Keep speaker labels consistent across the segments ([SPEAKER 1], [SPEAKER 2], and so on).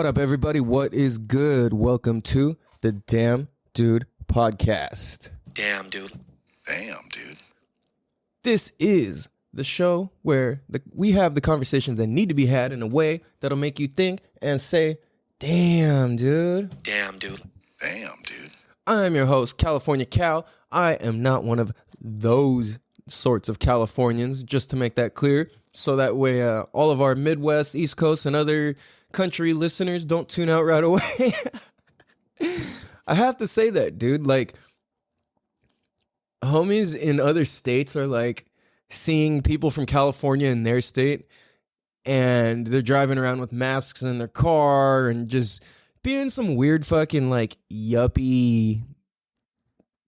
[SPEAKER 1] What up, everybody? What is good? Welcome to the Damn Dude podcast.
[SPEAKER 2] Damn, dude.
[SPEAKER 3] Damn, dude.
[SPEAKER 1] This is the show where we have the conversations that need to be had in a way that'll make you think and say, damn, dude.
[SPEAKER 2] Damn, dude.
[SPEAKER 3] Damn, dude.
[SPEAKER 1] I'm your host, California Cal. I am not one of those sorts of Californians, just to make that clear. So that way all of our Midwest, East Coast, and other country listeners don't tune out right away. I have to say that, dude. Like, homies in other states are like seeing people from California in their state, and they're driving around with masks in their car and just being some weird fucking like yuppie,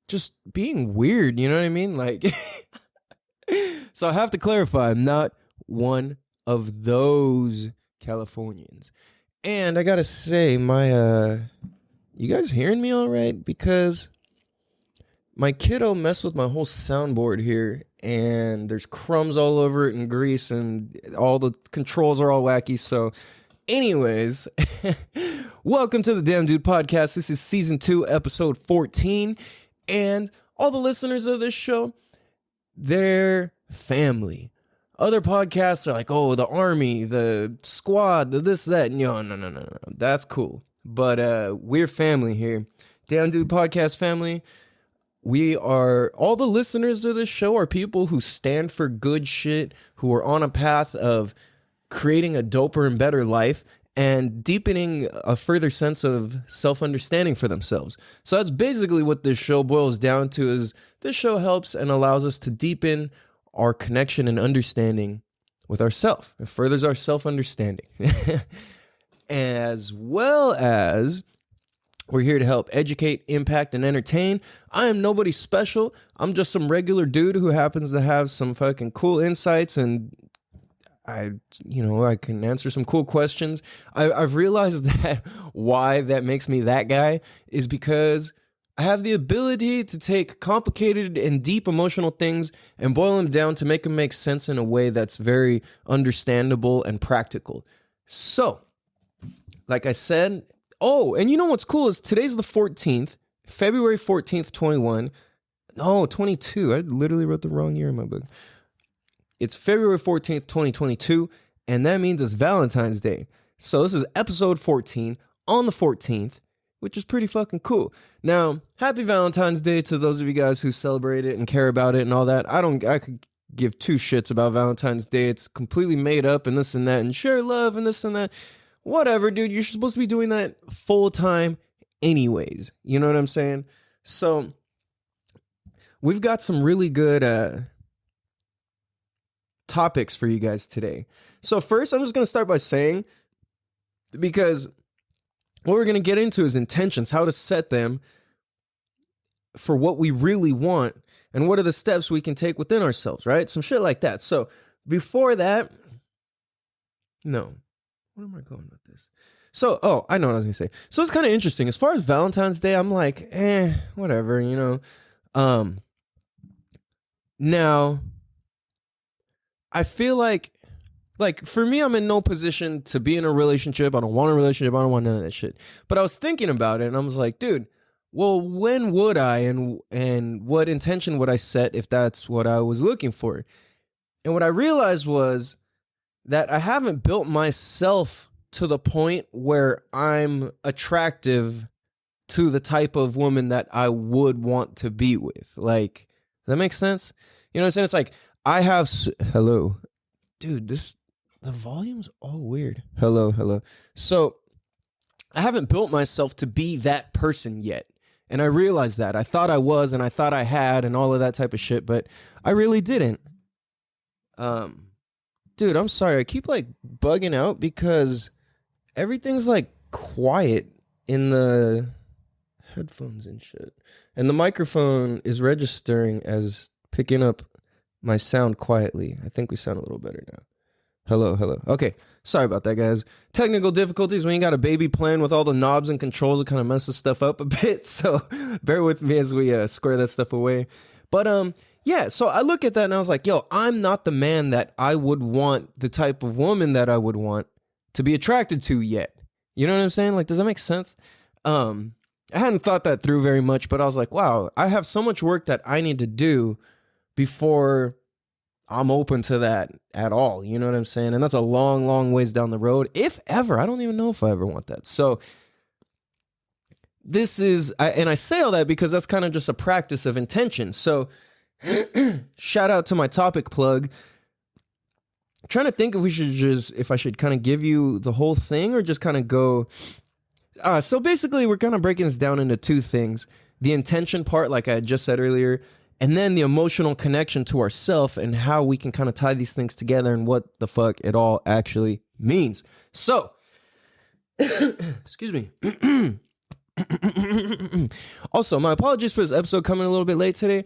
[SPEAKER 1] just being weird, you know what I mean? Like, so I have to clarify, I'm not one of those Californians. And I gotta say, you guys hearing me all right? Because my kiddo messed with my whole soundboard here, and there's crumbs all over it and grease, and all the controls are all wacky. So anyways, welcome to the Damn Dude podcast. This is season 2, episode 14. And all the listeners of this show, they're family. Other podcasts are like, oh, the army, the squad, the this, that. No. That's cool. But we're family here. Damn Dude podcast family. We are, all the listeners of this show are people who stand for good shit, who are on a path of creating a doper and better life and deepening a further sense of self-understanding for themselves. So that's basically what this show boils down to, is this show helps and allows us to deepen our connection and understanding with ourselves. It furthers our self-understanding. As well as we're here to help educate, impact, and entertain. I am nobody special. I'm just some regular dude who happens to have some fucking cool insights, and I can answer some cool questions. I've realized that why that makes me that guy is because I have the ability to take complicated and deep emotional things and boil them down to make them make sense in a way that's very understandable and practical. So, like I said, oh, and you know what's cool is today's the 14th, February 14th, 21. No, 22. I literally wrote the wrong year in my book. It's February 14th, 2022, and that means it's Valentine's Day. So this is episode 14 on the 14th, which is pretty fucking cool. Now, happy Valentine's Day to those of you guys who celebrate it and care about it and all that. I could give two shits about Valentine's Day. It's completely made up and this and that and share love and this and that. Whatever, dude. You're supposed to be doing that full time anyways. You know what I'm saying? So we've got some really good topics for you guys today. So first, I'm just going to start by saying, because what we're going to get into is intentions, how to set them for what we really want, and what are the steps we can take within ourselves, right? Some shit like that. So before that, no. Where am I going with this? So, I know what I was going to say. So it's kind of interesting. As far as Valentine's Day, I'm like, whatever, you know. Now, I feel like for me, I'm in no position to be in a relationship. I don't want a relationship. I don't want none of that shit. But I was thinking about it, and I was like, dude, well, when would I, and what intention would I set if that's what I was looking for? And what I realized was that I haven't built myself to the point where I'm attractive to the type of woman that I would want to be with. Like, does that make sense? You know what I'm saying? It's like, I have, hello, dude, the volume's all weird. Hello. So I haven't built myself to be that person yet. And I realized that. I thought I was, and I thought I had, and all of that type of shit, but I really didn't. Dude, I'm sorry. I keep like bugging out because everything's like quiet in the headphones and shit. And the microphone is registering as picking up my sound quietly. I think we sound a little better now. Hello. Okay. Sorry about that, guys. Technical difficulties when you got a baby playing with all the knobs and controls, it kind of messes stuff up a bit. So bear with me as we square that stuff away. But yeah, so I look at that and I was like, yo, I'm not the man that I would want, the type of woman that I would want to be attracted to yet. You know what I'm saying? Like, does that make sense? I hadn't thought that through very much, but I was like, wow, I have so much work that I need to do before I'm open to that at all. You know what I'm saying? And that's a long, long ways down the road, if ever. I don't even know if I ever want that. So this is, and I say all that because that's kind of just a practice of intention. So shout out to my topic plug. I'm trying to think if I should kind of give you the whole thing or just kind of go. So basically, we're kind of breaking this down into two things: the intention part, like I just said earlier, and then the emotional connection to ourself and how we can kind of tie these things together and what the fuck it all actually means. So, excuse me. Also, my apologies for this episode coming a little bit late today.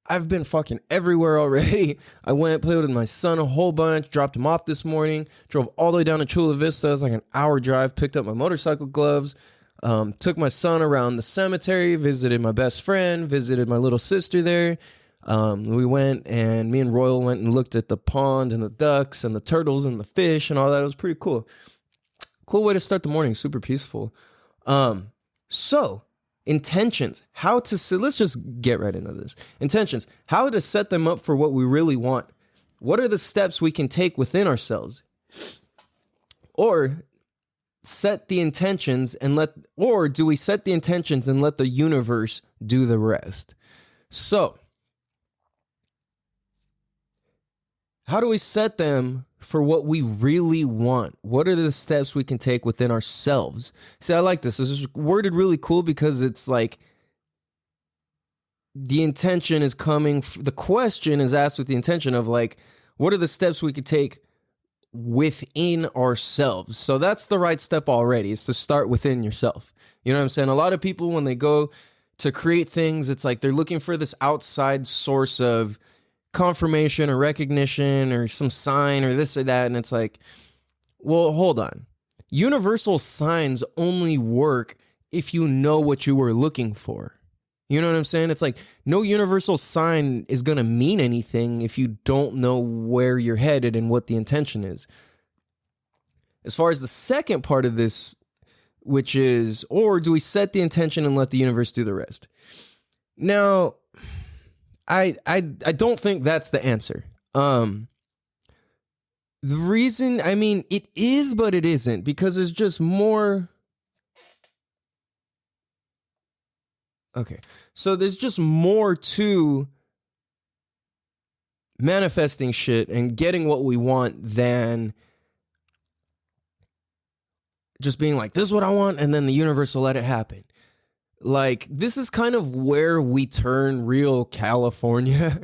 [SPEAKER 1] I've been fucking everywhere already. I went, played with my son a whole bunch, dropped him off this morning, drove all the way down to Chula Vista. It was like an hour drive, picked up my motorcycle gloves, took my son around the cemetery, visited my best friend, visited my little sister there. We went and me and Royal went and looked at the pond and the ducks and the turtles and the fish and all that. It was pretty cool. Cool way to start the morning, super peaceful. So intentions, let's just get right into this. Intentions, how to set them up for what we really want. What are the steps we can take within ourselves? Or set the intentions and do we set the intentions and let the universe do the rest? So, how do we set them for what we really want? What are the steps we can take within ourselves? See, I like this. This is worded really cool because it's like the intention is coming. The question is asked with the intention of like, what are the steps we could take within ourselves? So that's the right step already, is to start within yourself. You know what I'm saying? A lot of people, when they go to create things, it's like they're looking for this outside source of confirmation or recognition or some sign or this or that. And it's like, well, hold on. Universal signs only work if you know what you were looking for. You know what I'm saying? It's like no universal sign is going to mean anything if you don't know where you're headed and what the intention is. As far as the second part of this, which is, or do we set the intention and let the universe do the rest? Now, I don't think that's the answer. The reason, I mean, it is, but it isn't, because there's just more. Okay, so there's just more to manifesting shit and getting what we want than just being like, this is what I want, and then the universe will let it happen. Like, this is kind of where we turn real California,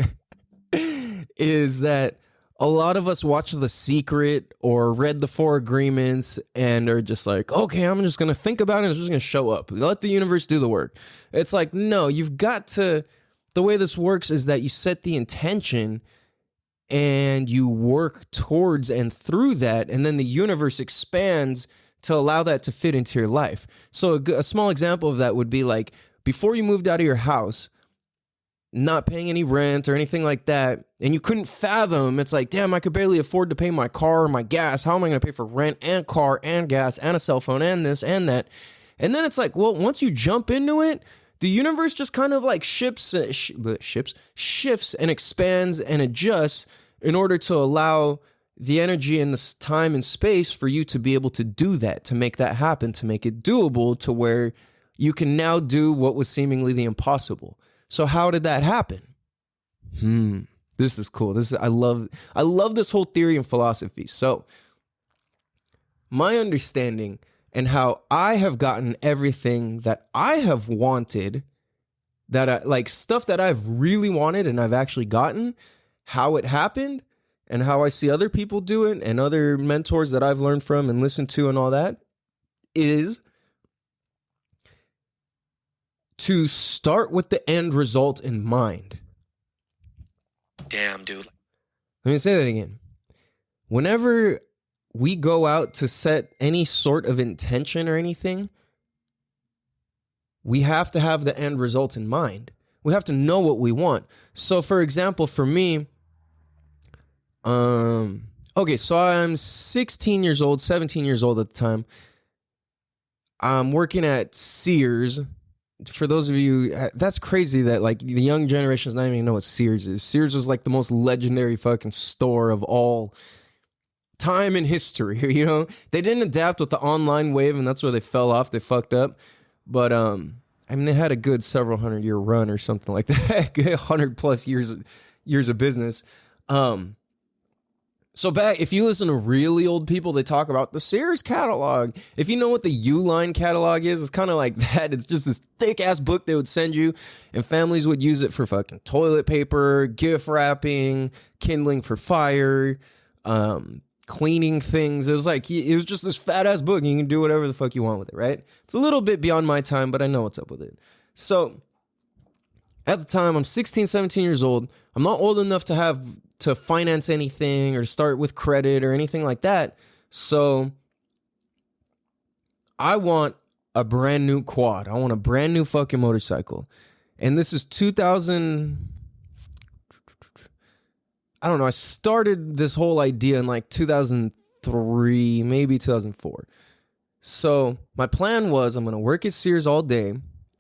[SPEAKER 1] is that a lot of us watch The Secret or read the Four Agreements and are just like, okay, I'm just going to think about it and it's just going to show up. Let the universe do the work. It's like, no, you've got to, the way this works is that you set the intention and you work towards and through that, and then the universe expands to allow that to fit into your life. So a small example of that would be like, before you moved out of your house, not paying any rent or anything like that, and you couldn't fathom, it's like, damn, I could barely afford to pay my car or my gas. How am I going to pay for rent and car and gas and a cell phone and this and that? And then it's like, well, once you jump into it, the universe just kind of like shifts and expands and adjusts in order to allow the energy and the time and space for you to be able to do that, to make that happen, to make it doable, to where you can now do what was seemingly the impossible. So how did that happen? This is cool. I love this whole theory and philosophy. So my understanding and how I have gotten everything that I have wanted, that I, like stuff that I've really wanted and I've actually gotten, how it happened, and how I see other people do it and other mentors that I've learned from and listened to and all that, is to start with the end result in mind.
[SPEAKER 2] Damn, dude.
[SPEAKER 1] Let me say that again. Whenever we go out to set any sort of intention or anything, we have to have the end result in mind. We have to know what we want. So, for example, for me, okay, so I'm 17 years old at the time. I'm working at Sears. For those of you, that's crazy that like the young generation does not even know what Sears is. Sears was like the most legendary fucking store of all time in history. You know, they didn't adapt with the online wave, and that's where they fell off. They fucked up. But I mean, they had a good several 100-year run or something like that. 100+ years of business. So back, if you listen to really old people, they talk about the Sears catalog. If you know what the U-Line catalog is, it's kind of like that. It's just this thick-ass book they would send you, and families would use it for fucking toilet paper, gift wrapping, kindling for fire, cleaning things. It was just this fat-ass book, and you can do whatever the fuck you want with it, right? It's a little bit beyond my time, but I know what's up with it. So at the time, I'm 16, 17 years old. I'm not old enough to finance anything or start with credit or anything like that. So I want a brand new quad. I want a brand new fucking motorcycle. And this is 2000. I don't know. I started this whole idea in like 2003, maybe 2004. So my plan was I'm going to work at Sears all day,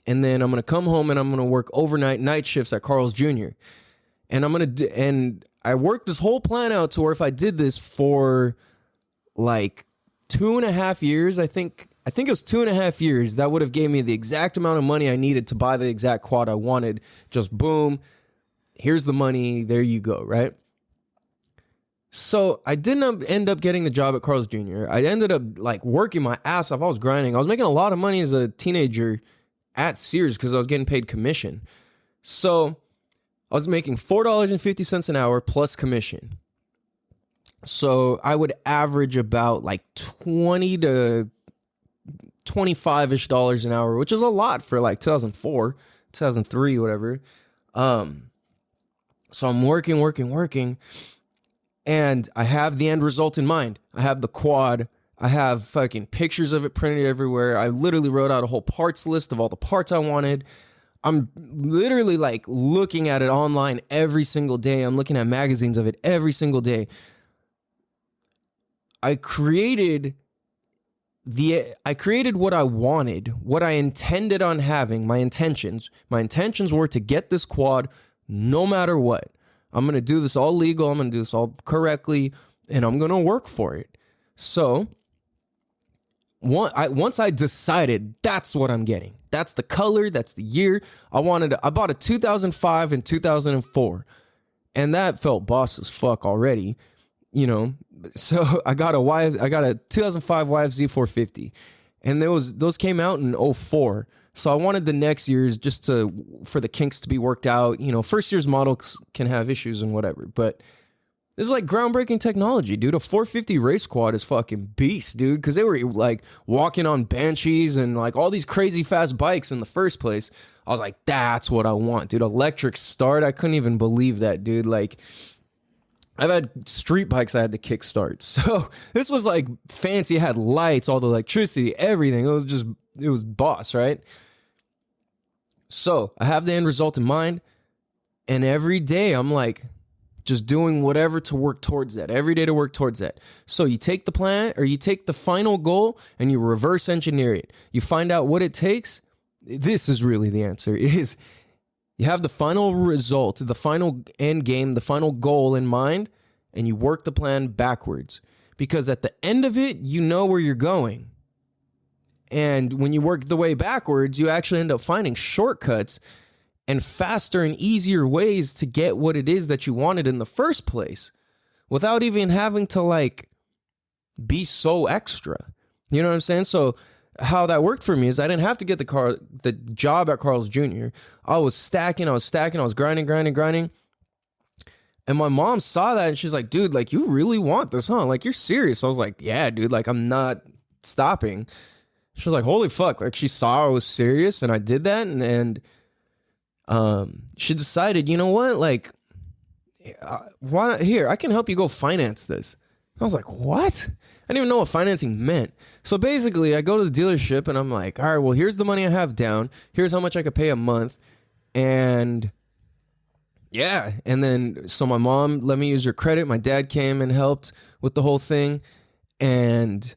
[SPEAKER 1] and then I'm going to come home and I'm going to work overnight night shifts at Carl's Jr. And and I worked this whole plan out to where if I did this for like 2.5 years, I think it was 2.5 years, that would have gave me the exact amount of money I needed to buy the exact quad I wanted. Just boom, here's the money, there you go, right? So I didn't end up getting the job at Carl's Jr. I ended up like working my ass off. I was grinding. I was making a lot of money as a teenager at Sears because I was getting paid commission. So I was making $4.50 an hour plus commission. So I would average about like 20 to 25-ish dollars an hour, which is a lot for like 2004, 2003, whatever. So I'm working, and I have the end result in mind. I have the quad. I have fucking pictures of it printed everywhere. I literally wrote out a whole parts list of all the parts I wanted. I'm literally like looking at it online every single day. I'm looking at magazines of it every single day. I created what I wanted, what I intended on having, my intentions. My intentions were to get this quad no matter what. I'm going to do this all legal. I'm going to do this all correctly, and I'm going to work for it. So once I decided that's what I'm getting, that's the color, that's the year, I bought a 2005 and 2004, and that felt boss as fuck already, you know. So I got a 2005 YFZ 450, and those came out in 04. So I wanted the next years just for the kinks to be worked out. You know, first year's models can have issues and whatever, but this is like groundbreaking technology, dude. A 450 race quad is fucking beast, dude, because they were like walking on Banshees and like all these crazy fast bikes in the first place. I was like, that's what I want, dude. Electric start. I couldn't even believe that, dude. Like, I've had street bikes I had to kickstart. So this was like fancy. It had lights, all the electricity, everything. It was boss, right? So I have the end result in mind, and every day I'm like just doing whatever to work towards that. Every day to work towards that. So you take the plan, or you take the final goal and you reverse engineer it. You find out what it takes. This is really the answer. Is you have the final result, the final end game, the final goal in mind, and you work the plan backwards. Because at the end of it, you know where you're going. And when you work the way backwards, you actually end up finding shortcuts and faster and easier ways to get what it is that you wanted in the first place without even having to like be so extra. You know what I'm saying? So how that worked for me is I didn't have to get the job at Carl's Jr. I was stacking, I was grinding. And my mom saw that and she's like, dude, like, you really want this, huh? Like, you're serious. I was like, yeah, dude, like, I'm not stopping. She was like, holy fuck. Like, she saw I was serious and I did that. And she decided, you know what? Like, why not? Here, I can help you go finance this. I was like, what? I didn't even know what financing meant. So basically, I go to the dealership and I'm like, all right, well, here's the money I have down. Here's how much I could pay a month. And yeah. And then, so my mom let me use her credit. My dad came and helped with the whole thing. And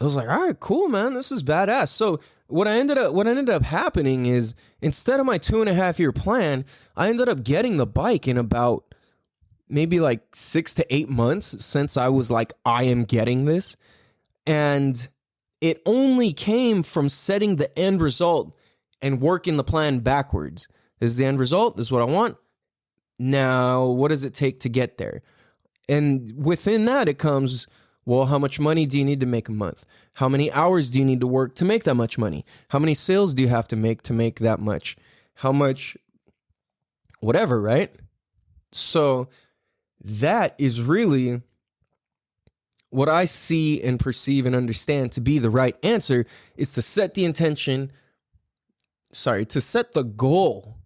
[SPEAKER 1] I was like, all right, cool, man. This is badass. So what ended up happening is instead of my 2.5 year plan, I ended up getting the bike in about maybe like 6 to 8 months since I was like, I am getting this. And it only came from setting the end result and working the plan backwards. This is the end result. This is what I want. Now, what does it take to get there? And within that, it comes, well, how much money do you need to make a month? How many hours do you need to work to make that much money? How many sales do you have to make that much? How much, whatever, right? So that is really what I see and perceive and understand to be the right answer, is to set the intention, to set the goal.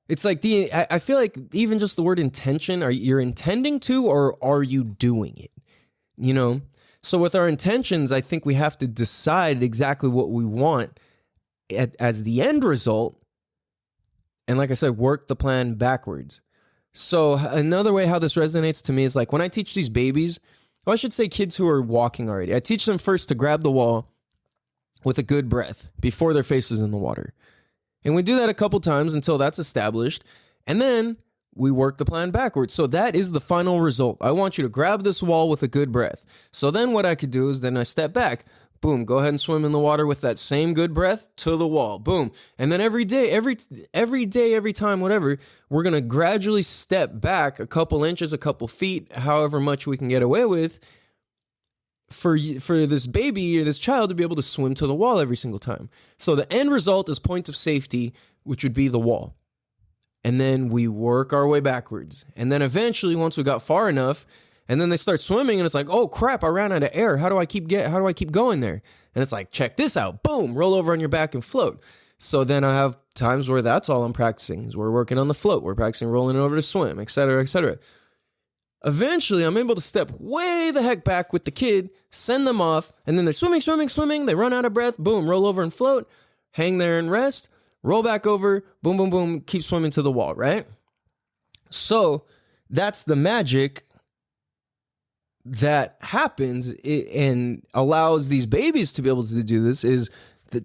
[SPEAKER 1] It's like I feel like even just the word intention, are you're intending to, or are you doing it? You know? So with our intentions, I think we have to decide exactly what we want as the end result. And like I said, work the plan backwards. So another way how this resonates to me is like when I teach these babies, or I should say kids who are walking already, I teach them first to grab the wall with a good breath before their face is in the water. And we do that a couple times until that's established. And then we work the plan backwards. So that is the final result. I want you to grab this wall with a good breath. So then what I could do is then I step back. Boom, go ahead and swim in the water with that same good breath to the wall. Boom. And then every day, every time, whatever, we're going to gradually step back a couple inches, a couple feet, however much we can get away with for this baby or this child to be able to swim to the wall every single time. So the end result is point of safety, which would be the wall. And then we work our way backwards. And then eventually, once we got far enough, and then they start swimming and it's like, oh crap, I ran out of air. How do I keep going there? And it's like, check this out. Boom, roll over on your back and float. So then I have times where that's all I'm practicing, is we're working on the float. We're practicing rolling over to swim, et cetera, et cetera. Eventually, I'm able to step way the heck back with the kid, send them off, and then they're swimming. They run out of breath. Boom, roll over and float, hang there and rest, roll back over, boom, boom, boom, keep swimming to the wall, right? So that's the magic that happens and allows these babies to be able to do this, is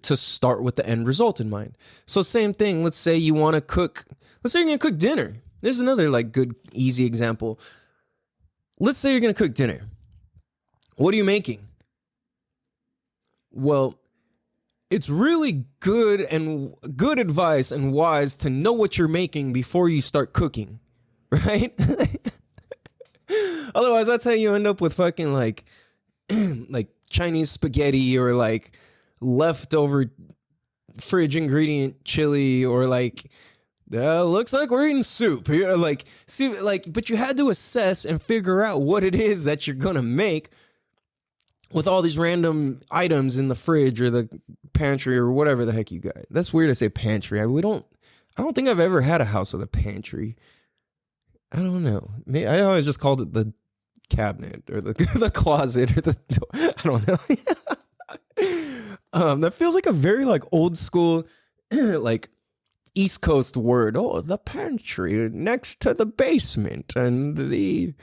[SPEAKER 1] to start with the end result in mind. So same thing, let's say you want to cook, let's say you're going to cook dinner. There's another like good, easy example. Let's say you're going to cook dinner. What are you making? Well, it's really good advice and wise to know what you're making before you start cooking, right? Otherwise, that's how you end up with fucking like Chinese spaghetti, or like leftover fridge ingredient chili, or like, looks like we're eating soup. You're like, see, like, but you had to assess and figure out what it is that you're gonna make with all these random items in the fridge or the pantry or whatever the heck you got. That's weird to say pantry. I don't think I've ever had a house with a pantry. I don't know. I always just called it the cabinet or the closet or the door. I don't know. That feels like a very like old school, like East Coast word. Oh, the pantry next to the basement and the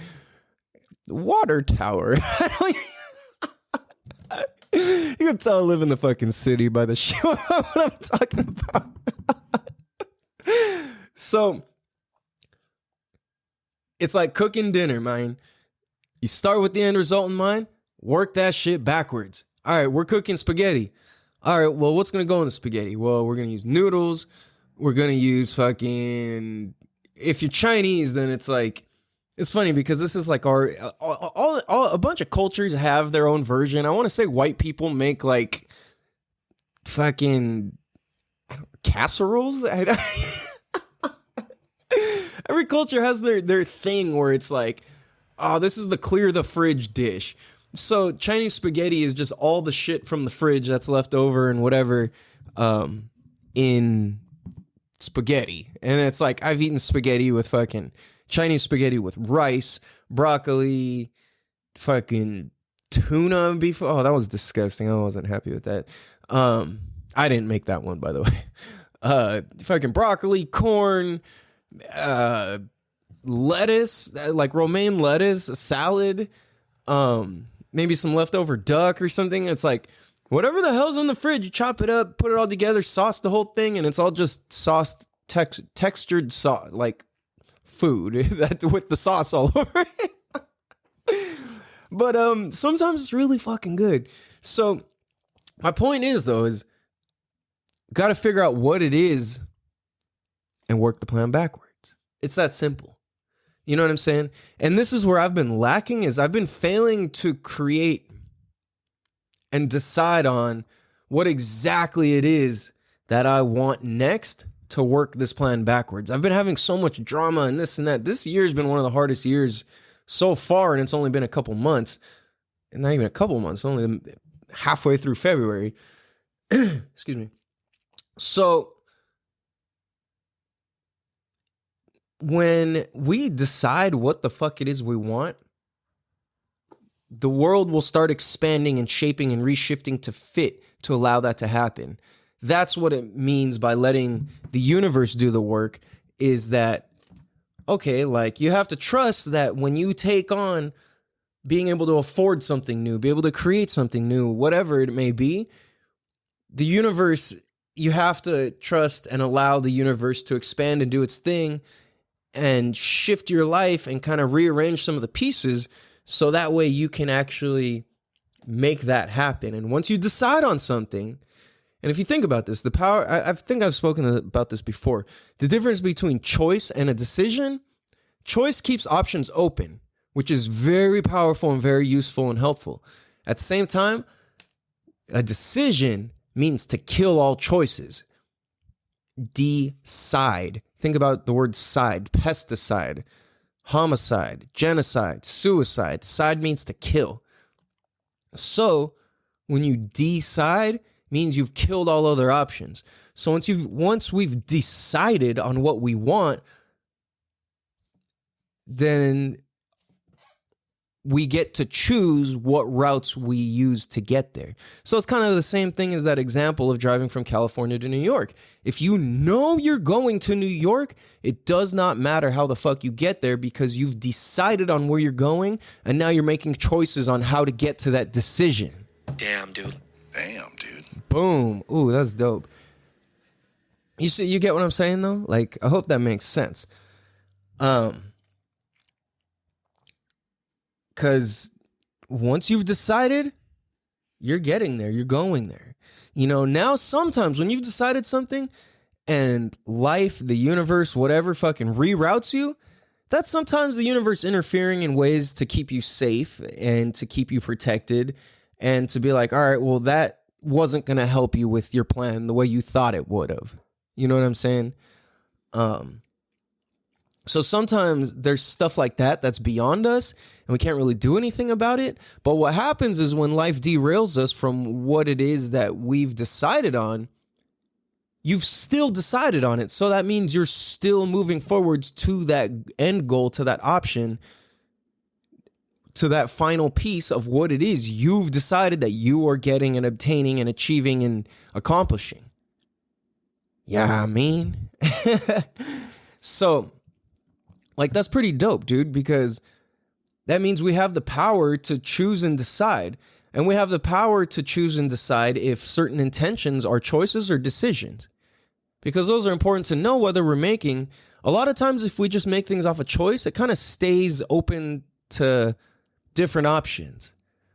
[SPEAKER 1] water tower. You can tell I live in the fucking city by the shit what I'm talking about. So it's like cooking dinner, man. You start with the end result in mind, work that shit backwards. All right, we're cooking spaghetti. All right, well, what's going to go in the spaghetti? Well, we're going to use noodles. We're going to use fucking... If you're Chinese, then it's like... It's funny because this is like a bunch of cultures have their own version. I want to say white people make like fucking casseroles. Every culture has their thing where it's like, oh, this is the clear the fridge dish. So Chinese spaghetti is just all the shit from the fridge that's left over and whatever in spaghetti. And it's like, I've eaten spaghetti with fucking Chinese spaghetti with rice, broccoli, fucking tuna beef. Oh, that was disgusting. I wasn't happy with that. I didn't make that one, by the way. Fucking broccoli, corn, lettuce, like romaine lettuce, salad, maybe some leftover duck or something. It's like, whatever the hell's in the fridge, you chop it up, put it all together, sauce the whole thing, and it's all just sauced, textured sauce, like food that with the sauce all over it. But sometimes it's really fucking good. So my point is, though, is got to figure out what it is and work the plan backwards. It's that simple. You know what I'm saying? And this is where I've been lacking, is I've been failing to create and decide on what exactly it is that I want next to work this plan backwards. I've been having so much drama and this and that. This year has been one of the hardest years so far, and it's only been a couple months. And not even a couple months, only halfway through February. Excuse me. So when we decide what the fuck it is we want, the world will start expanding and shaping and reshifting to fit to allow that to happen. That's what it means by letting the universe do the work, is that, okay, like you have to trust that when you take on being able to afford something new, be able to create something new, whatever it may be, the universe, you have to trust and allow the universe to expand and do its thing and shift your life and kind of rearrange some of the pieces so that way you can actually make that happen. And once you decide on something, and if you think about this, the power, I think I've spoken about this before, the difference between choice and a decision, choice keeps options open, which is very powerful and very useful and helpful. At the same time, a decision means to kill all choices. Decide. Think about the word side, pesticide, homicide, genocide, suicide. Side means to kill. So when you decide, means you've killed all other options. So once we've decided on what we want, then we get to choose what routes we use to get there. So it's kind of the same thing as that example of driving from California to New York. If you know you're going to New York, it does not matter how the fuck you get there because you've decided on where you're going and now you're making choices on how to get to that decision.
[SPEAKER 3] Damn, dude. Damn, dude.
[SPEAKER 1] Boom. Ooh, that's dope. You see, you get what I'm saying though? Like, I hope that makes sense. Because once you've decided, you're getting there, you're going there. You know, now sometimes when you've decided something and life, the universe, whatever fucking reroutes you, that's sometimes the universe interfering in ways to keep you safe and to keep you protected and to be like, all right, well, that wasn't going to help you with your plan the way you thought it would have. You know what I'm saying? So sometimes there's stuff like that that's beyond us and we can't really do anything about it. But what happens is when life derails us from what it is that we've decided on, you've still decided on it. So that means you're still moving forwards to that end goal, to that option, to that final piece of what it is you've decided that you are getting and obtaining and achieving and accomplishing. Yeah, I mean. So, like, that's pretty dope, dude, because that means we have the power to choose and decide. And we have the power to choose and decide if certain intentions are choices or decisions. Because those are important to know whether we're making. A lot of times, if we just make things off a choice, it kind of stays open to different options.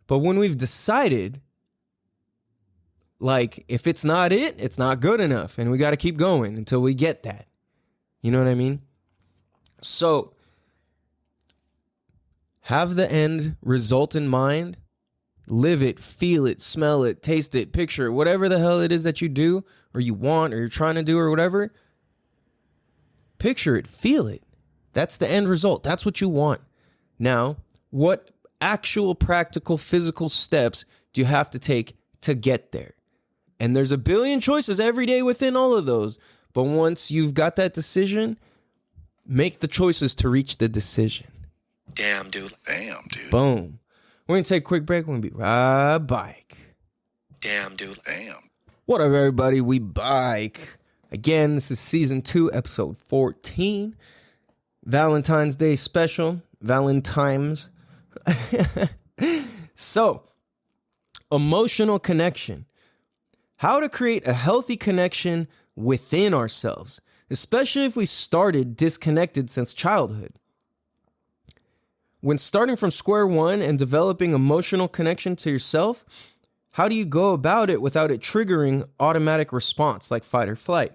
[SPEAKER 1] But when we've decided, like, if it's not it, it's not good enough. And we got to keep going until we get that. You know what I mean? So, have the end result in mind. Live it, feel it, smell it, taste it, picture it, whatever the hell it is that you do or you want or you're trying to do or whatever. Picture it, feel it. That's the end result. That's what you want. Now, what actual practical physical steps do you have to take to get there? And there's a billion choices every day within all of those. But once you've got that decision, make the choices to reach the decision.
[SPEAKER 3] Damn, dude. Damn, dude.
[SPEAKER 1] Boom. We're going to take a quick break. We're going to be right back.
[SPEAKER 3] Damn, dude. Damn.
[SPEAKER 1] What up, everybody? We bike. Again, this is season 2, episode 14. Valentine's Day special. Valentines. So, emotional connection. How to create a healthy connection within ourselves, especially if we started disconnected since childhood. When starting from square one and developing emotional connection to yourself, how do you go about it without it triggering automatic response like fight or flight?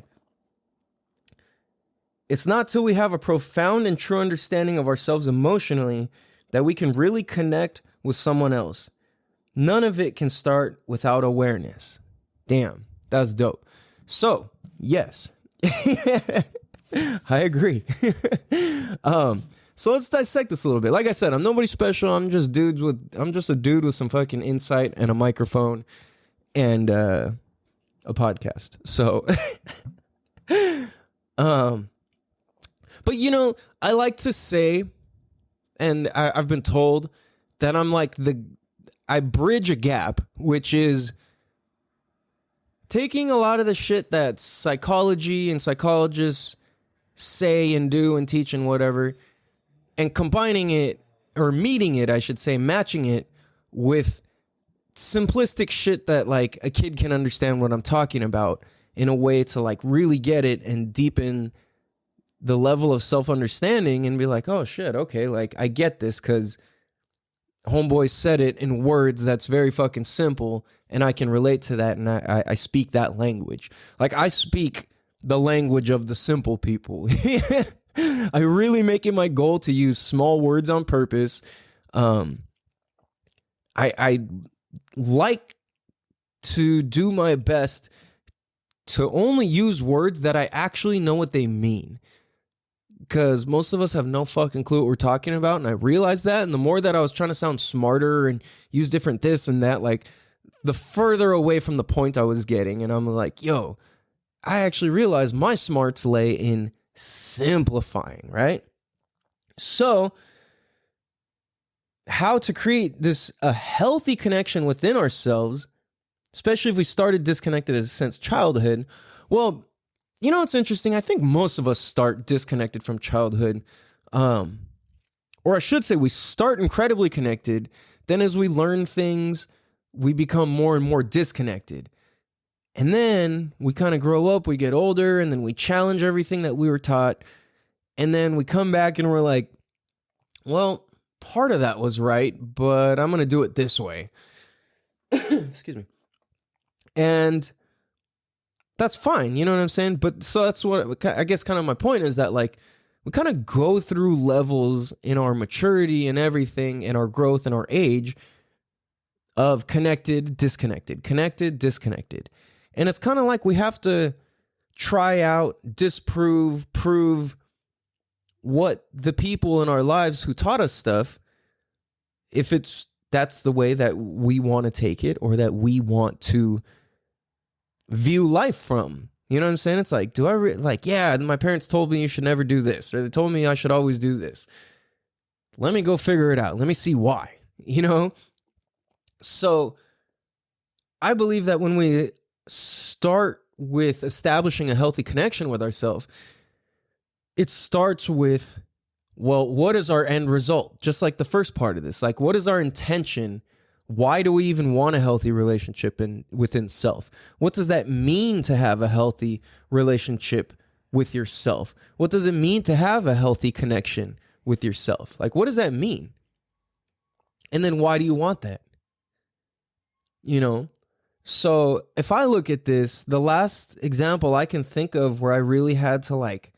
[SPEAKER 1] It's not till we have a profound and true understanding of ourselves emotionally that we can really connect with someone else. None of it can start without awareness. Damn, that's dope. So, yes, I agree. So let's dissect this a little bit. Like I said, I'm nobody special. I'm just a dude with some fucking insight and a microphone and a podcast. So, but you know, I like to say, and I've been told that I'm like I bridge a gap, which is taking a lot of the shit that psychology and psychologists say and do and teach and whatever, and combining it, or meeting it, I should say, matching it with simplistic shit that like a kid can understand what I'm talking about in a way to like really get it and deepen the level of self-understanding and be like, oh shit, okay, like I get this because homeboy said it in words that's very fucking simple and I can relate to that, and I speak that language. Like I speak the language of the simple people. I really make it my goal to use small words on purpose. I like to do my best to only use words that I actually know what they mean. Because most of us have no fucking clue what we're talking about. And I realized that. And the more that I was trying to sound smarter and use different this and that, like the further away from the point I was getting. And I'm like, yo, I actually realized my smarts lay in simplifying, right? So how to create a healthy connection within ourselves, especially if we started disconnected since childhood. Well, you know, it's interesting. I think most of us start disconnected from childhood. Or I should say we start incredibly connected. Then as we learn things, we become more and more disconnected. And then we kind of grow up, we get older, and then we challenge everything that we were taught. And then we come back and we're like, well, part of that was right, but I'm going to do it this way. Excuse me. And that's fine, you know what I'm saying? But so that's what I guess kind of my point is, that like we kind of go through levels in our maturity and everything, and our growth and our age of connected, disconnected, connected, disconnected. And it's kind of like we have to try out, disprove, prove what the people in our lives who taught us stuff, if that's the way that we want to take it, or that we want to view life from. You know what I'm saying? It's like, yeah, my parents told me you should never do this, or they told me I should always do this. Let me go figure it out. Let me see why, you know? So I believe that when we start with establishing a healthy connection with ourselves, it starts with, well, what is our end result? Just like the first part of this, like, what is our intention? Why do we even want a healthy relationship within self? What does that mean to have a healthy relationship with yourself? What does it mean to have a healthy connection with yourself? Like, what does that mean? And then why do you want that? You know? So if I look at this, the last example I can think of where I really had to like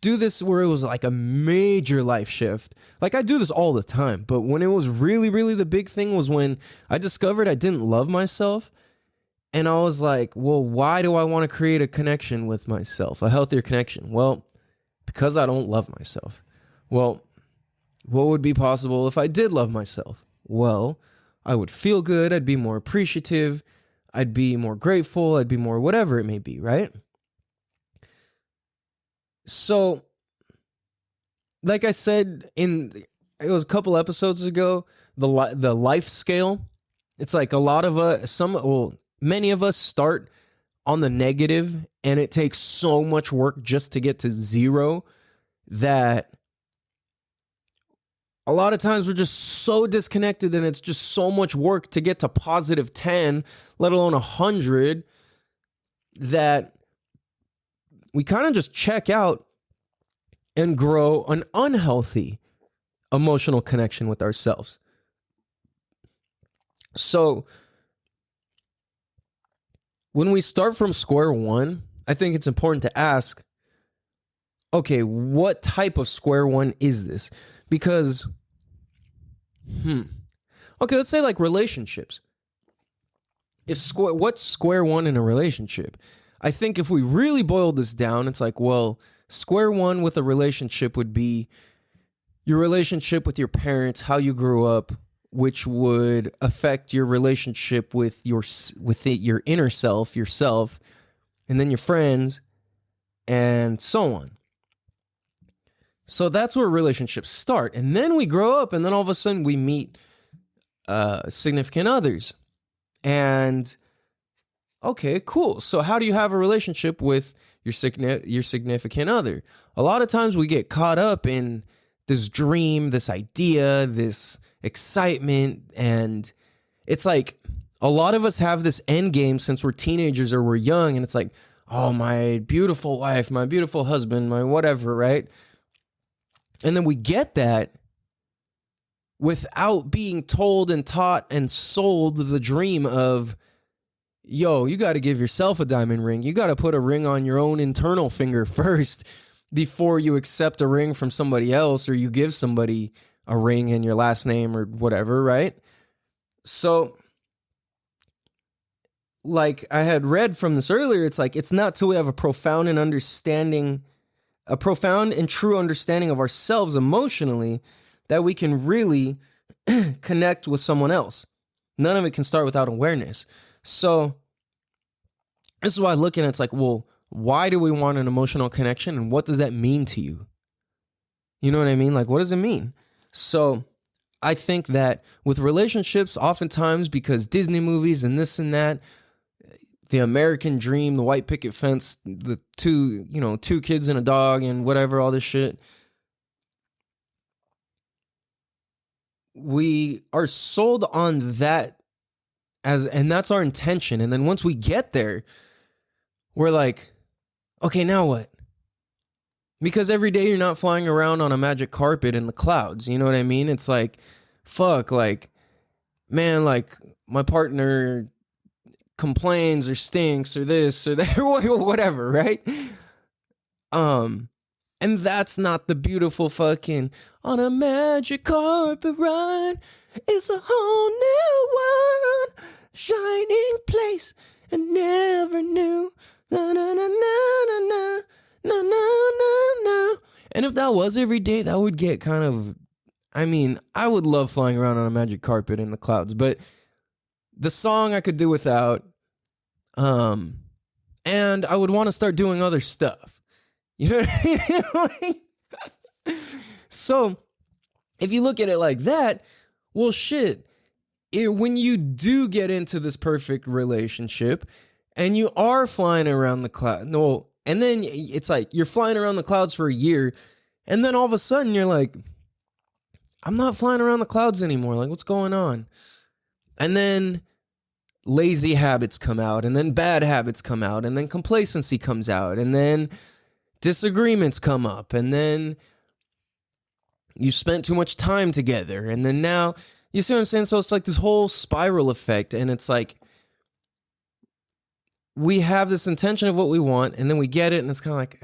[SPEAKER 1] do this, where it was like a major life shift. Like I do this all the time, but when it was really, really the big thing was when I discovered I didn't love myself. And I was like, well, why do I want to create a connection with myself, a healthier connection? Well, because I don't love myself. Well, what would be possible if I did love myself? Well, I would feel good. I'd be more appreciative. I'd be more grateful. I'd be more whatever it may be, right? So, like I said, it was a couple episodes ago, the life scale. It's like a lot of us, many of us start on the negative, and it takes so much work just to get to zero that A lot of times we're just so disconnected and it's just so much work to get to positive 10, let alone 100, that we kind of just check out and grow an unhealthy emotional connection with ourselves. So when we start from square one, I think it's important to ask, okay, what type of square one is this? Because, okay, let's say like relationships. What's square one in a relationship? I think if we really boil this down, it's like, well, square one with a relationship would be your relationship with your parents, how you grew up, which would affect your relationship with your inner self, yourself, and then your friends, and so on. So that's where relationships start. And then we grow up, and then all of a sudden we meet significant others. And okay, cool. So how do you have a relationship with your significant other? A lot of times we get caught up in this dream, this idea, this excitement, and it's like a lot of us have this end game since we're teenagers or we're young, and it's like, oh, my beautiful wife, my beautiful husband, my whatever, right? And then we get that without being told and taught and sold the dream of, yo, you got to give yourself a diamond ring. You got to put a ring on your own internal finger first before you accept a ring from somebody else, or you give somebody a ring in your last name or whatever, right? So, like I had read from this earlier, it's like, it's not till we have a profound and true understanding of ourselves emotionally that we can really connect with someone else. None of it can start without awareness. So this is why I look at it, it's like, well, why do we want an emotional connection, and what does that mean to you? You know what I mean? Like, what does it mean? So I think that with relationships, oftentimes because Disney movies and this and that, the American dream, the white picket fence, the two kids and a dog and whatever, all this shit, we are sold on that and that's our intention. And then once we get there, we're like, okay, now what? Because every day you're not flying around on a magic carpet in the clouds. You know what I mean? It's like, fuck, like, man, like my partner complains or stinks or this or that or whatever, right? And that's not the beautiful fucking on a magic carpet ride. It's a whole new world, shining place, and never knew. Na na na na na na na na na na. And if that was every day, that would get kind of. I mean, I would love flying around on a magic carpet in the clouds, but the song I could do without. And I would want to start doing other stuff. You know what I mean? So, if you look at it like that, well, shit, when you do get into this perfect relationship and you are flying around the cloud, and then it's like you're flying around the clouds for a year, and then all of a sudden you're like, I'm not flying around the clouds anymore. Like, what's going on? And then lazy habits come out, and then bad habits come out, and then complacency comes out, and then disagreements come up, and then you spent too much time together, and then now, you see what I'm saying? So it's like this whole spiral effect, and it's like we have this intention of what we want, and then we get it, and it's kind of like,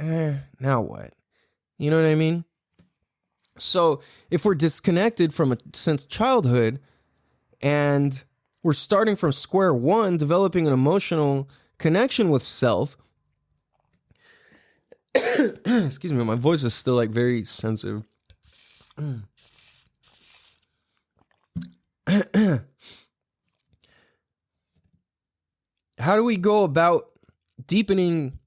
[SPEAKER 1] now what? You know what I mean? So if we're disconnected since childhood, and we're starting from square one, developing an emotional connection with self. Excuse me, my voice is still like very sensitive. How do we go about deepening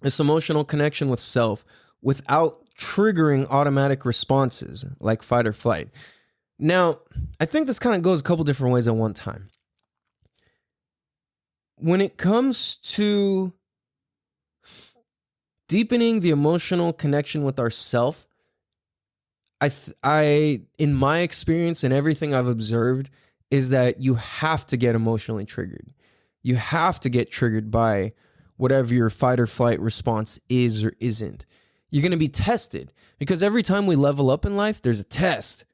[SPEAKER 1] this emotional connection with self without triggering automatic responses like fight or flight? Now, I think this kind of goes a couple different ways at one time. When it comes to deepening the emotional connection with ourself, I in my experience and everything I've observed is that you have to get emotionally triggered. You have to get triggered by whatever your fight or flight response is or isn't. You're going to be tested because every time we level up in life, there's a test.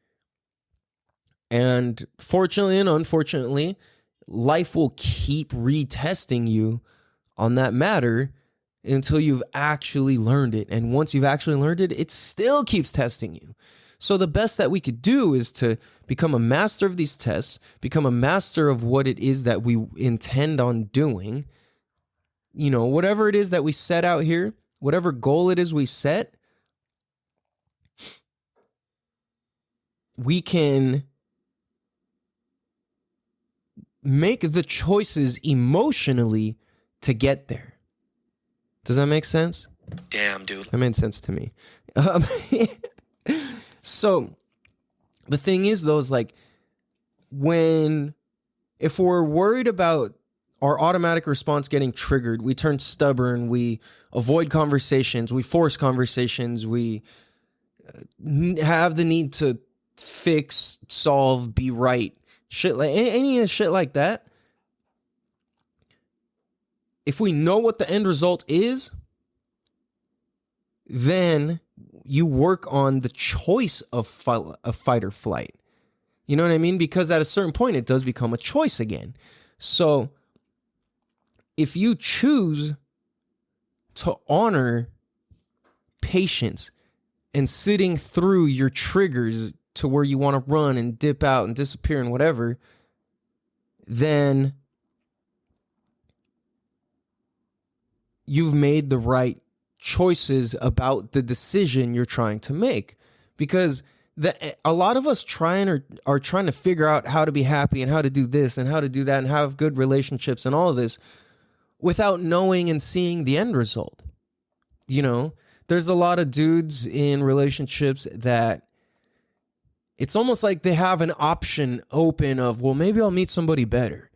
[SPEAKER 1] And fortunately and unfortunately, life will keep retesting you on that matter until you've actually learned it. And once you've actually learned it, it still keeps testing you. So the best that we could do is to become a master of these tests, become a master of what it is that we intend on doing. You know, whatever it is that we set out here, whatever goal it is we set, we can make the choices emotionally to get there. Does that make sense?
[SPEAKER 3] Damn, dude.
[SPEAKER 1] That made sense to me. So the thing is, though, is like if we're worried about our automatic response getting triggered, we turn stubborn, we avoid conversations, we force conversations, we have the need to fix, solve, be right, shit like any shit like that. If we know what the end result is, then you work on the choice of fight or flight. You know what I mean? Because at a certain point, it does become a choice again. So if you choose to honor patience and sitting through your triggers to where you want to run and dip out and disappear and whatever, then you've made the right choices about the decision you're trying to make. Because a lot of us are trying to figure out how to be happy and how to do this and how to do that and have good relationships and all of this without knowing and seeing the end result. You know, there's a lot of dudes in relationships that it's almost like they have an option open of, well, maybe I'll meet somebody better.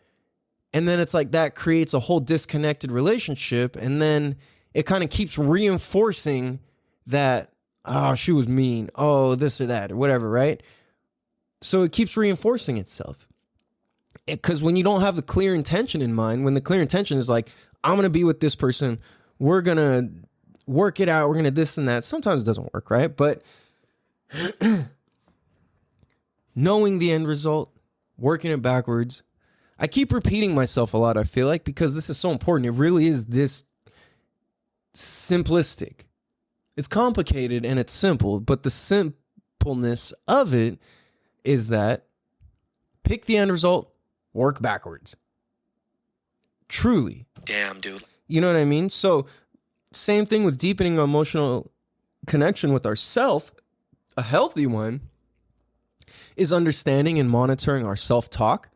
[SPEAKER 1] And then it's like that creates a whole disconnected relationship. And then it kind of keeps reinforcing that, oh, she was mean. Oh, this or that or whatever, right? So it keeps reinforcing itself. Because when you don't have the clear intention in mind, when the clear intention is like, I'm going to be with this person, we're going to work it out, we're going to this and that. Sometimes it doesn't work, right? But knowing the end result, working it backwards. I keep repeating myself a lot, I feel like, because this is so important. It really is this simplistic. It's complicated and it's simple, but the simpleness of it is that pick the end result, work backwards. Truly.
[SPEAKER 3] Damn, dude.
[SPEAKER 1] You know what I mean? So same thing with deepening emotional connection with ourself. A healthy one is understanding and monitoring our self-talk.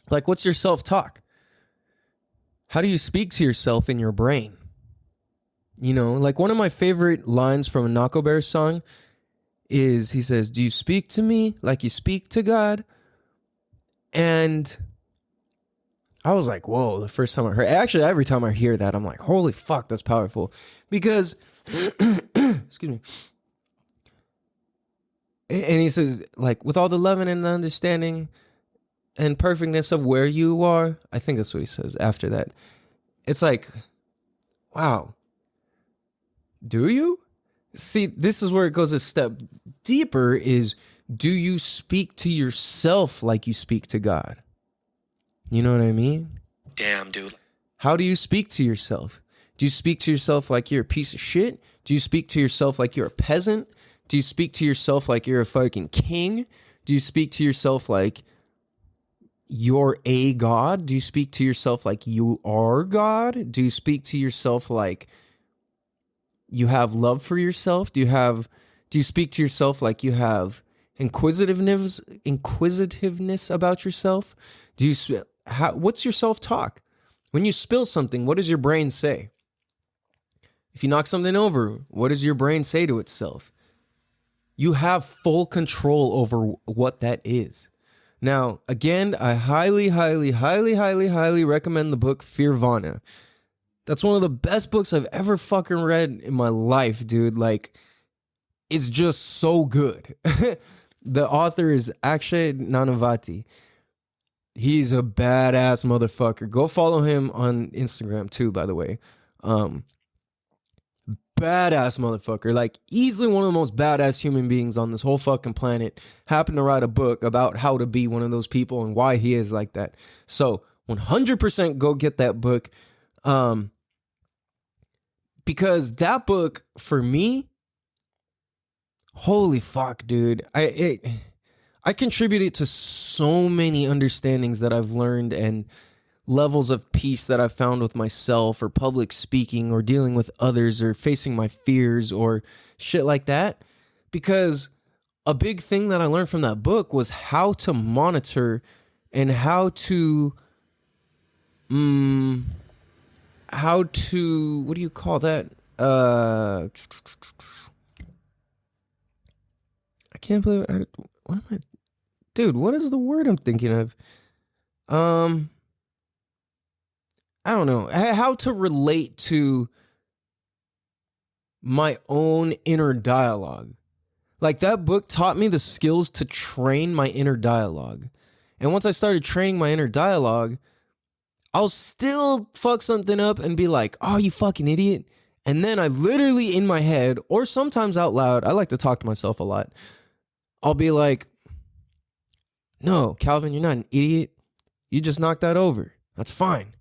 [SPEAKER 1] Like, what's your self-talk? How do you speak to yourself in your brain? You know, like one of my favorite lines from a Knocko Bear song is, he says, do you speak to me like you speak to God? And I was like, whoa, the first time I heard, actually every time I hear that, I'm like, holy fuck, that's powerful. Because, excuse me. And he says, like, with all the loving and the understanding and perfectness of where you are, I think that's what he says after that. It's like, wow, do you? See, this is where it goes a step deeper is, do you speak to yourself like you speak to God? You know what I mean?
[SPEAKER 3] Damn, dude.
[SPEAKER 1] How do you speak to yourself? Do you speak to yourself like you're a piece of shit? Do you speak to yourself like you're a peasant? Do you speak to yourself like you're a fucking king? Do you speak to yourself like you're a God? Do you speak to yourself like you are God? Do you speak to yourself like you have love for yourself? Do you speak to yourself like you have inquisitiveness about yourself? What's your self-talk? When you spill something, what does your brain say? If you knock something over, what does your brain say to itself? You have full control over what that is. Now, again, I highly, highly, highly, highly, highly recommend the book Fearvana. That's one of the best books I've ever fucking read in my life, dude. Like, It's just so good. The author is Akshay Nanavati. He's a badass motherfucker. Go follow him on Instagram too, by the way. Badass motherfucker. Like, easily one of the most badass human beings on this whole fucking planet. Happened to write a book about how to be one of those people and why he is like that. So 100% go get that book. Because that book, for me, holy fuck, dude. I contributed to so many understandings that I've learned and levels of peace that I've found with myself, or public speaking, or dealing with others, or facing my fears, or shit like that. Because a big thing that I learned from that book was how to monitor and how to what do you call that? I can't believe what am I, dude, what is the word I'm thinking of? I don't know. How to relate to my own inner dialogue. Like, that book taught me the skills to train my inner dialogue. And once I started training my inner dialogue, I'll still fuck something up and be like, oh, you fucking idiot. And then I literally in my head, or sometimes out loud, I like to talk to myself a lot. I'll be like, no, Calvin, you're not an idiot. You just knocked that over. That's fine.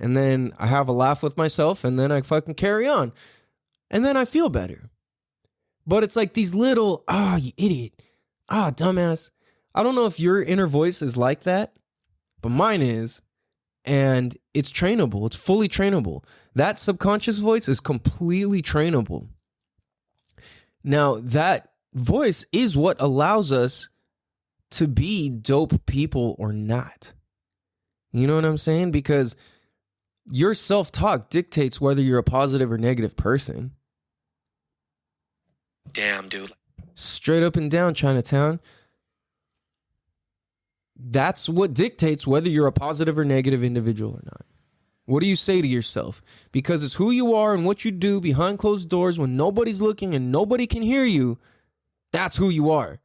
[SPEAKER 1] And then I have a laugh with myself, and then I fucking carry on. And then I feel better. But it's like these little, you idiot. Dumbass. I don't know if your inner voice is like that, but mine is. And it's trainable. It's fully trainable. That subconscious voice is completely trainable. Now, that voice is what allows us to be dope people or not. You know what I'm saying? Because your self-talk dictates whether you're a positive or negative person.
[SPEAKER 3] Damn, dude.
[SPEAKER 1] Straight up and down, Chinatown. That's what dictates whether you're a positive or negative individual or not. What do you say to yourself? Because it's who you are and what you do behind closed doors when nobody's looking and nobody can hear you. That's who you are.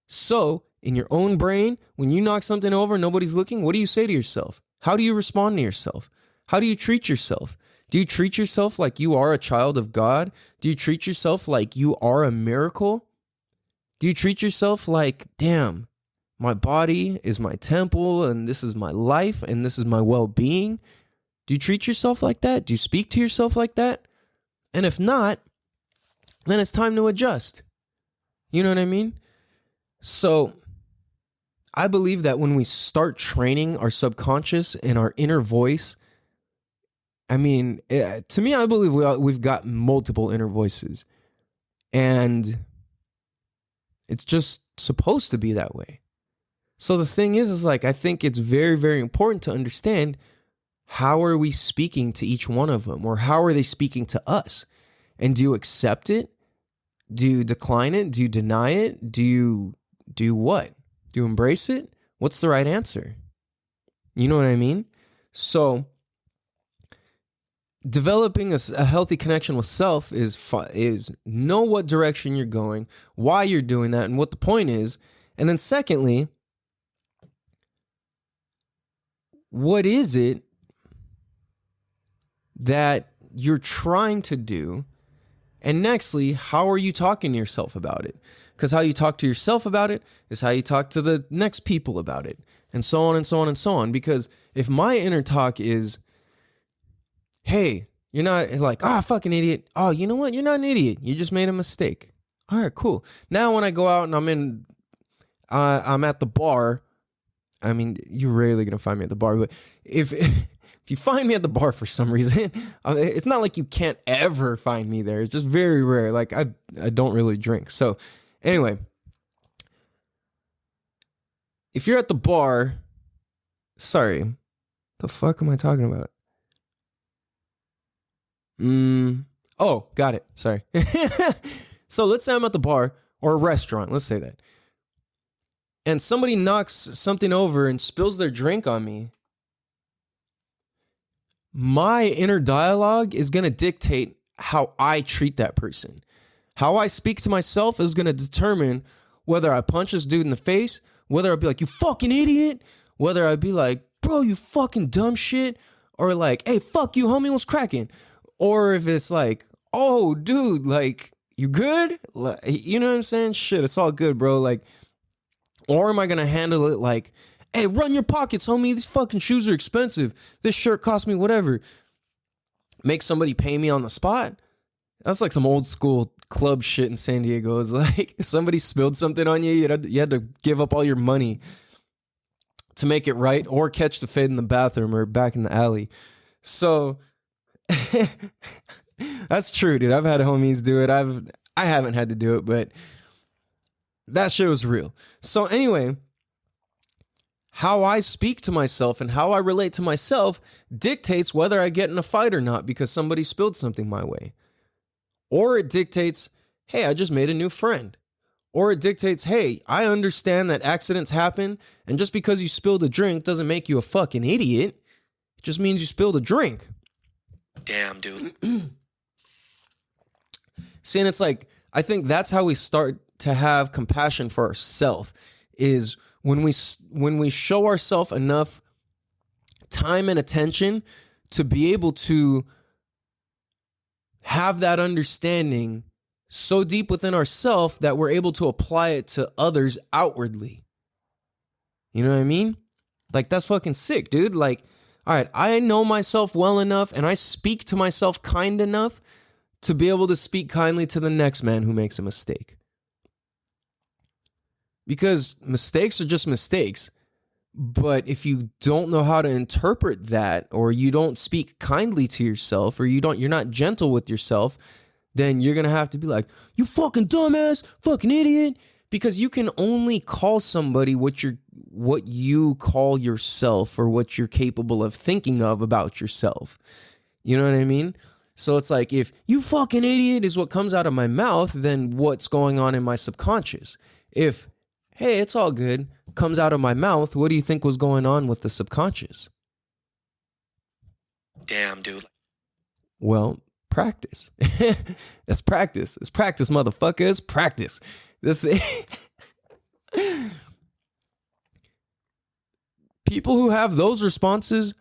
[SPEAKER 1] So, in your own brain, when you knock something over and nobody's looking, what do you say to yourself? How do you respond to yourself? How do you treat yourself? Do you treat yourself like you are a child of God? Do you treat yourself like you are a miracle? Do you treat yourself like, damn, my body is my temple and this is my life and this is my well-being? Do you treat yourself like that? Do you speak to yourself like that? And if not, then it's time to adjust. You know what I mean? So I believe that when we start training our subconscious and our inner voice, I mean, to me, I believe we've got multiple inner voices. And it's just supposed to be that way. So the thing is like, I think it's very, very important to understand, how are we speaking to each one of them? Or how are they speaking to us? And do you accept it? Do you decline it? Do you deny it? Do you do what? Do you embrace it? What's the right answer? You know what I mean? So developing a healthy connection with self is know what direction you're going, why you're doing that, and what the point is. And then secondly, what is it that you're trying to do? And nextly, how are you talking to yourself about it? Because how you talk to yourself about it is how you talk to the next people about it. And so on and so on and so on. Because if my inner talk is, hey, you're not like, fucking idiot. Oh, you know what? You're not an idiot. You just made a mistake. All right, cool. Now when I go out and I'm at the bar, I mean, you're rarely going to find me at the bar, but if you find me at the bar for some reason, it's not like you can't ever find me there. It's just very rare. Like I don't really drink. So anyway, if you're at the bar, sorry, the fuck am I talking about? Oh, got it. Sorry. So let's say I'm at the bar or a restaurant. Let's say that. And somebody knocks something over and spills their drink on me. My inner dialogue is going to dictate how I treat that person, How I speak to myself is going to determine whether I punch this dude in the face, whether I'd be like, you fucking idiot, whether I'd be like, bro, you fucking dumb shit, or like, hey, fuck you, homie, what's cracking? Or if it's like, oh, dude, like, you good? Like, you know what I'm saying? Shit, it's all good, bro. Like, or am I going to handle it like, hey, run your pockets, homie. These fucking shoes are expensive. This shirt cost me whatever. Make somebody pay me on the spot? That's like some old school club shit in San Diego. It's like if somebody spilled something on you, you had to give up all your money to make it right, or catch the fade in the bathroom or back in the alley. So that's true, dude. I've had homies do it. I haven't had to do it, but that shit was real. So anyway, how I speak to myself and how I relate to myself dictates whether I get in a fight or not because somebody spilled something my way. Or it dictates, hey, I just made a new friend. Or it dictates, hey, I understand that accidents happen, and just because you spilled a drink doesn't make you a fucking idiot. It just means you spilled a drink.
[SPEAKER 3] Damn, dude.
[SPEAKER 1] See, and it's like, I think that's how we start to have compassion for ourselves, is when we show ourselves enough time and attention to be able to have that understanding so deep within ourselves that we're able to apply it to others outwardly. You know what I mean? Like, that's fucking sick, dude. Like, all right, I know myself well enough and I speak to myself kind enough to be able to speak kindly to the next man who makes a mistake. Because mistakes are just mistakes. But if you don't know how to interpret that, or you don't speak kindly to yourself, or you're not gentle with yourself, then you're going to have to be like, you fucking dumbass, fucking idiot, because you can only call somebody what you call yourself, or what you're capable of thinking of about yourself. You know what I mean? So it's like, if you fucking idiot is what comes out of my mouth, then what's going on in my subconscious? If, hey, it's all good, comes out of my mouth, what do you think was going on with the subconscious?
[SPEAKER 3] Damn, dude.
[SPEAKER 1] Well, practice. That's practice. It's practice, motherfucker. It's practice. This people who have those responses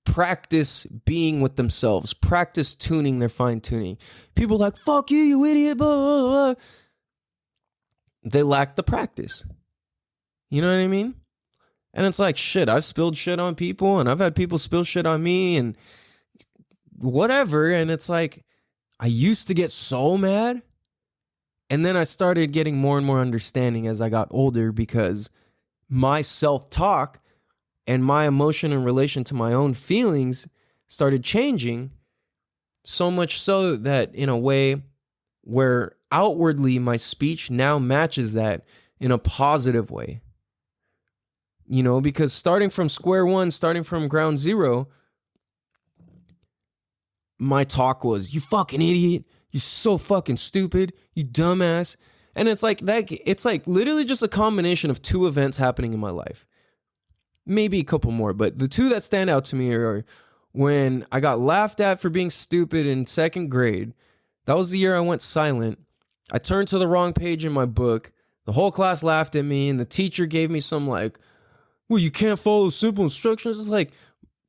[SPEAKER 1] practice being with themselves, practice tuning their fine tuning. People like, fuck you, you idiot, blah, blah, blah. They lack the practice. You know what I mean? And it's like, shit, I've spilled shit on people, and I've had people spill shit on me, and whatever. And it's like, I used to get so mad, and then I started getting more and more understanding as I got older, because my self-talk and my emotion in relation to my own feelings started changing, so much so that in a way where outwardly my speech now matches that in a positive way. You know, because starting from square one, starting from ground zero, my talk was, you fucking idiot, you're so fucking stupid, you dumbass. And it's like that, it's like literally just a combination of two events happening in my life. Maybe a couple more, but the two that stand out to me are when I got laughed at for being stupid in second grade. That was the year I went silent. I turned to the wrong page in my book. The whole class laughed at me, and the teacher gave me some like, well, you can't follow simple instructions. It's like,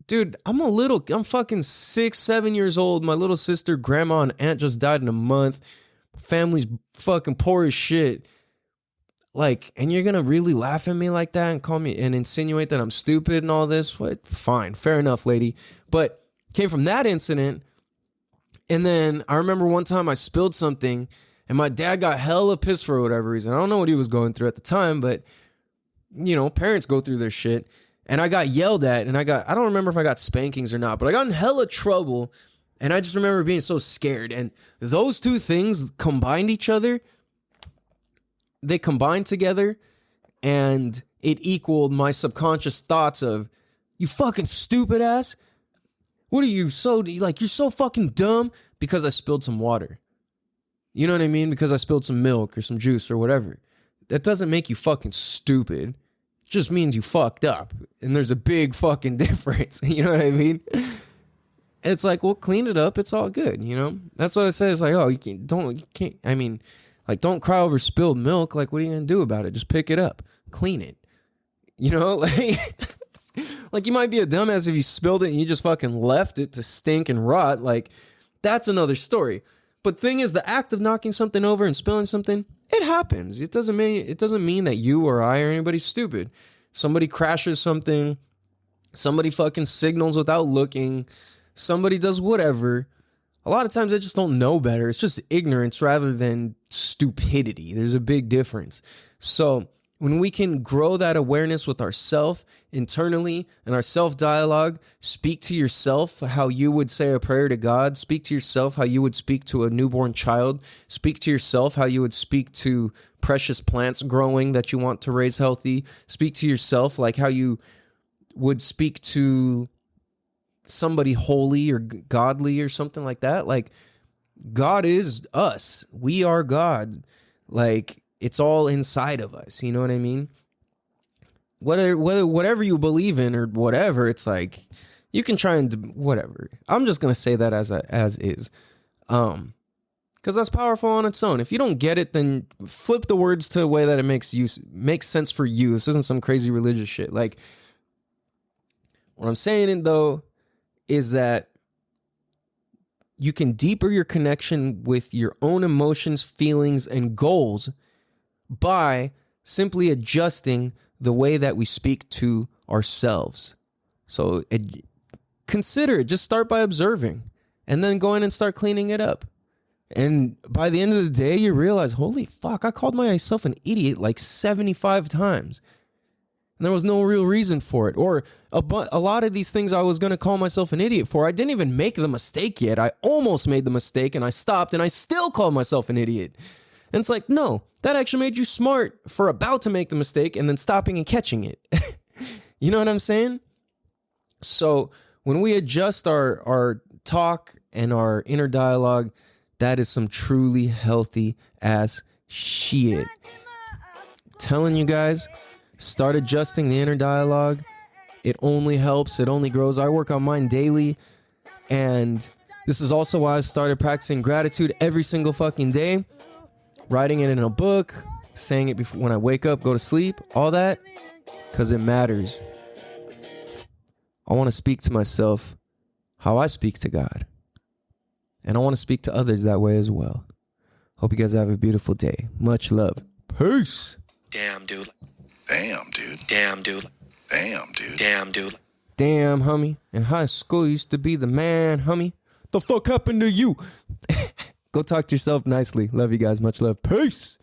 [SPEAKER 1] dude, I'm fucking 6, 7 years old. My little sister, grandma, and aunt just died in a month. Family's fucking poor as shit. Like, and you're gonna really laugh at me like that and call me and insinuate that I'm stupid and all this? What? Fine, fair enough, lady. But came from that incident. And then I remember one time I spilled something, and my dad got hella pissed for whatever reason. I don't know what he was going through at the time, but, you know, parents go through their shit. And I got yelled at, and I don't remember if I got spankings or not, but I got in hella trouble, and I just remember being so scared. And those two things combined together, and it equaled my subconscious thoughts of, you fucking stupid ass. What are you, you're so fucking dumb, because I spilled some water. You know what I mean? Because I spilled some milk or some juice or whatever. That doesn't make you fucking stupid. It just means you fucked up. And there's a big fucking difference. You know what I mean? It's like, well, clean it up. It's all good, you know? That's what I say. It's like, oh, don't cry over spilled milk. Like, what are you going to do about it? Just pick it up, clean it, you know? Like you might be a dumbass if you spilled it and you just fucking left it to stink and rot. Like, that's another story. But thing is, the act of knocking something over and spilling something, it happens. It doesn't mean that you or I or anybody's stupid. Somebody crashes something, somebody fucking signals without looking, somebody does whatever. A lot of times they just don't know better. It's just ignorance rather than stupidity. There's a big difference. So when we can grow that awareness with ourself internally and our self-dialogue, speak to yourself how you would say a prayer to God, speak to yourself how you would speak to a newborn child, speak to yourself how you would speak to precious plants growing that you want to raise healthy, speak to yourself like how you would speak to somebody holy or godly or something like that. Like, God is us. We are God. Like, it's all inside of us. You know what I mean? Whatever you believe in or whatever, it's like you can try and do whatever. I'm just gonna say that as is, because that's powerful on its own. If you don't get it, then flip the words to a way that it makes sense for you. This isn't some crazy religious shit. Like, what I'm saying though is that you can deeper your connection with your own emotions, feelings, and goals by simply adjusting the way that we speak to ourselves. So consider it. Just start by observing and then go in and start cleaning it up. And by the end of the day, you realize, holy fuck, I called myself an idiot like 75 times. And there was no real reason for it. Or a lot of these things I was going to call myself an idiot for, I didn't even make the mistake yet. I almost made the mistake and I stopped and I still called myself an idiot. And it's like, no, that actually made you smart for about to make the mistake and then stopping and catching it. You know what I'm saying? So when we adjust our talk and our inner dialogue, that is some truly healthy ass shit. Telling you guys, start adjusting the inner dialogue. It only helps. It only grows. I work on mine daily. And this is also why I started practicing gratitude every single fucking day. Writing it in a book, saying it before when I wake up, go to sleep, all that, because it matters. I want to speak to myself how I speak to God. And I want to speak to others that way as well. Hope you guys have a beautiful day. Much love. Peace.
[SPEAKER 3] Damn, dude.
[SPEAKER 2] Damn, dude.
[SPEAKER 3] Damn, dude.
[SPEAKER 2] Damn, dude.
[SPEAKER 3] Damn, dude.
[SPEAKER 1] Damn, homie. In high school, you used to be the man, homie. The fuck happened to you? Go talk to yourself nicely. Love you guys. Much love. Peace.